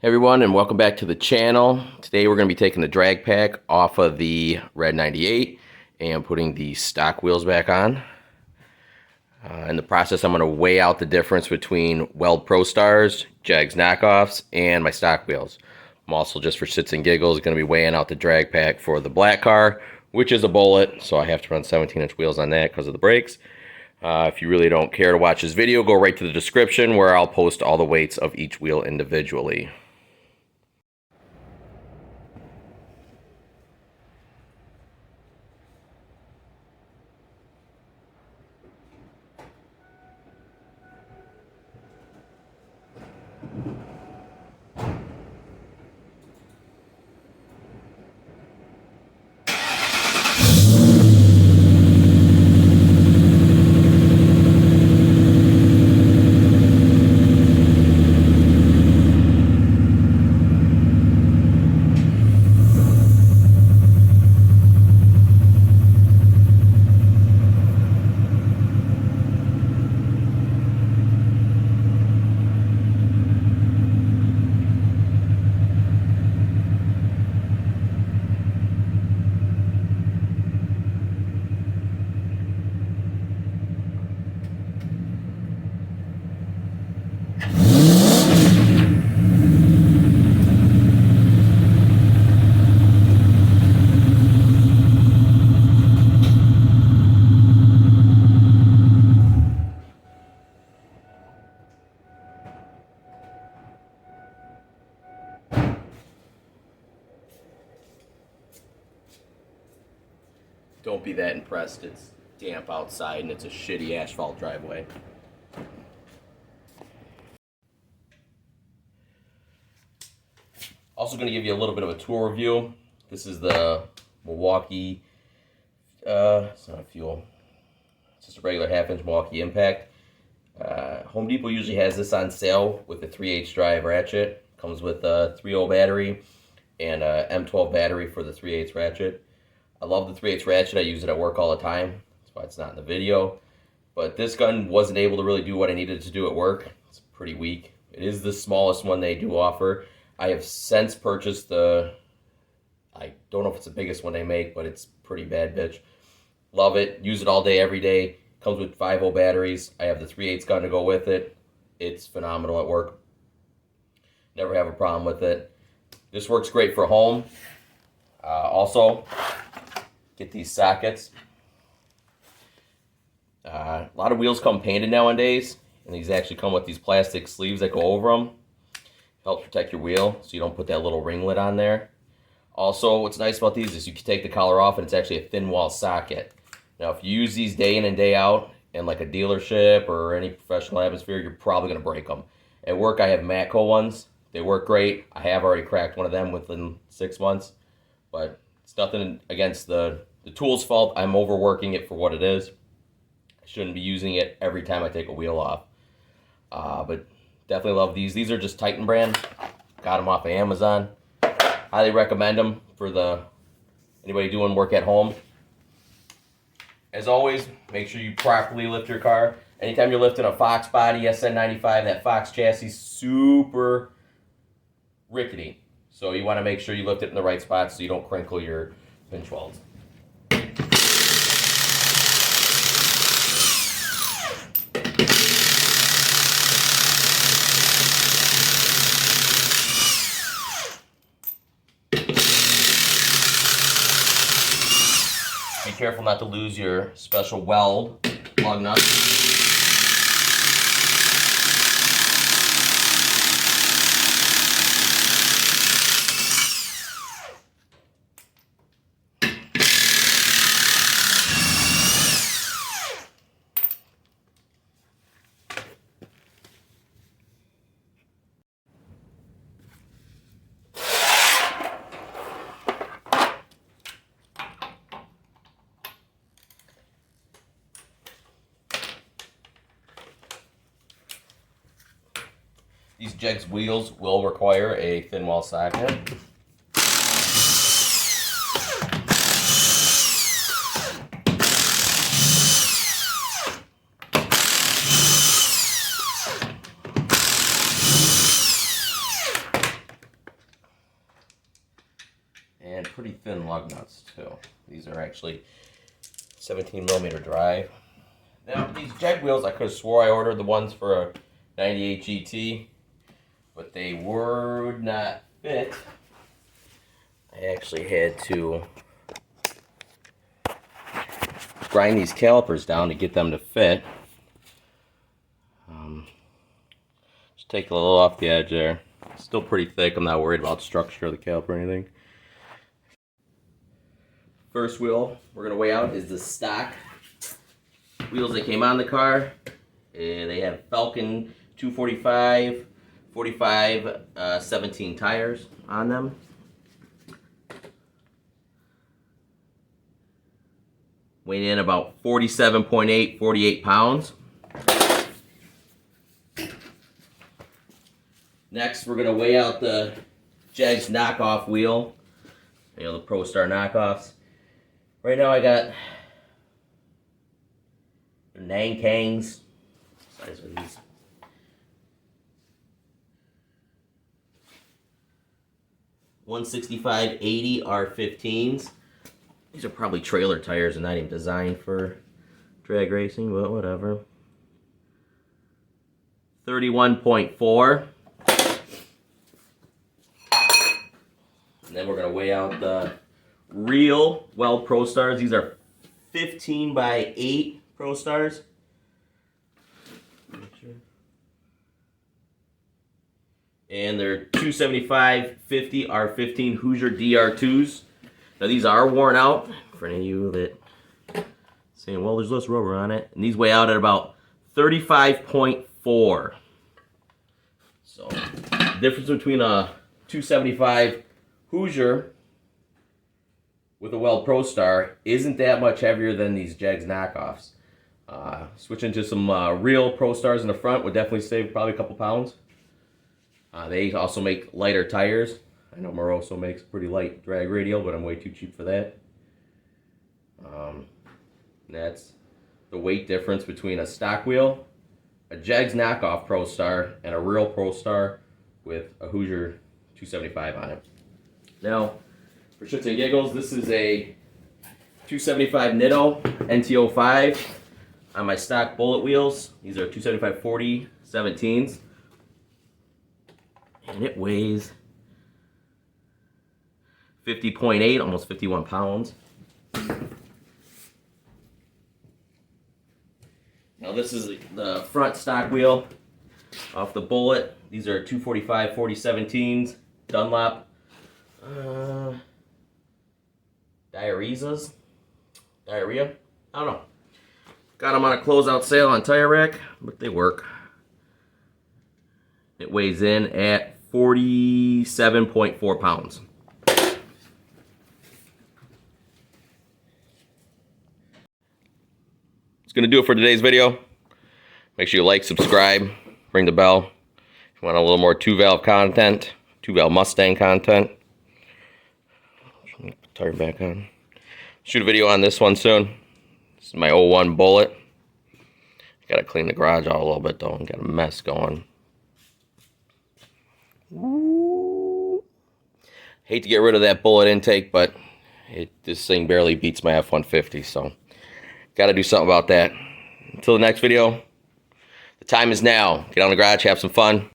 Hey everyone, and welcome back to the channel. Today we're going to be taking the drag pack off of the Red 98 and putting the stock wheels back on. In the process, I'm going to weigh out the difference between Weld prostars, Jegs knockoffs, and my stock wheels. I'm also, just for shits and giggles, going to be weighing out the drag pack for the black car, which is a Bullitt, so I have to run 17-inch wheels on that because of the brakes. If you really don't care to watch this video, go right to the description where I'll post all the weights of each wheel individually. Don't be that impressed. It's damp outside and it's a shitty asphalt driveway. Also going to give you a little bit of a tour review. This is the Milwaukee, it's not a fuel, it's just a regular 1/2-inch Milwaukee Impact. Home Depot usually has this on sale with a 3/8 drive ratchet. Comes with a 3.0 battery and a M12 battery for the 3/8 ratchet. I love the 3/8 ratchet. I use it at work all the time. That's why it's not in the video. But this gun wasn't able to really do what I needed to do at work. It's pretty weak. It is the smallest one they do offer. I have since purchased the, I don't know if it's the biggest one they make, but it's pretty bad, bitch. Love it. Use it all day, every day. Comes with 5.0 batteries. I have the 3/8 gun to go with it. It's phenomenal at work. Never have a problem with it. This works great for home. Also, get these sockets. A lot of wheels come painted nowadays, and these actually come with these plastic sleeves that go over them. Helps protect your wheel, so you don't put that little ringlet on there. Also, what's nice about these is you can take the collar off, and it's actually a thin wall socket. Now, if you use these day in and day out in like a dealership or any professional atmosphere, you're probably going to break them. At work, I have Matco ones. They work great. I have already cracked one of them within 6 months, but it's nothing against the tool's fault. I'm overworking it for what it is. I shouldn't be using it every time I take a wheel off. But definitely love these. These are just Titan brand. Got them off of Amazon. Highly recommend them for anybody doing work at home. As always, make sure you properly lift your car. Anytime you're lifting a Fox body, SN95, that Fox chassis is super rickety. So you want to make sure you lift it in the right spot so you don't crinkle your pinch welds. Be careful not to lose your special weld lug nut. These Jegs wheels will require a thin wall socket. pretty thin lug nuts too. These are actually 17mm drive. Now these Jag wheels, I could have swore I ordered the ones for a 98 GT, but they would not fit. I actually had to grind these calipers down to get them to fit. Just take a little off the edge there. Still pretty thick. I'm not worried about structure of the caliper or anything. First wheel we're going to weigh out is the stock wheels that came on the car. They have Falken 245, 45, 17 tires on them. Weighing in about 47.8, 48 pounds. Next, we're going to weigh out the Jegs knockoff wheel. You know, the ProStar knockoffs. Right now I got nankangs. Size of these. $165.80 R15s. These are probably trailer tires and not even designed for drag racing, but whatever. 31.4. And then we're going to weigh out the real Weld ProStars. These are 15x8 ProStars. And they're 275/50 R15 Hoosier DR2s. Now these are worn out, for any of you that saying, well, there's less rubber on it. And these weigh out at about 35.4. So, the difference between a 275 Hoosier with a Weld ProStar isn't that much heavier than these Jegs knockoffs. Switching to some real ProStars in the front would definitely save probably a couple pounds. They also make lighter tires. I know Moroso makes pretty light drag radial, but I'm way too cheap for that. That's the weight difference between a stock wheel, a Jegs knockoff ProStar, and a real ProStar with a Hoosier 275 on it. Now, for shits and giggles, this is a 275 nitto NT05 on my stock Bullitt wheels. These are 275/40 17s. And it weighs 50.8, almost 51 pounds. Now this is the front stock wheel off the Bullitt. These are 245/40 17s, Dunlop. Diarrhea? I don't know. Got them on a closeout sale on Tire Rack, but they work. It weighs in at 47.4 pounds. It's going to do it for today's video. Make sure you like, subscribe, ring the bell. If you want a little more 2-valve content, 2-valve Mustang content. Tire back on. Shoot a video on this one soon. This is my 01 Bullitt. Got to clean the garage out a little bit though and got a mess going. Ooh. Hate to get rid of that Bullitt intake, but this thing barely beats my F-150, so got to do something about that. Until the next video, the time is now. Get out in the garage, have some fun.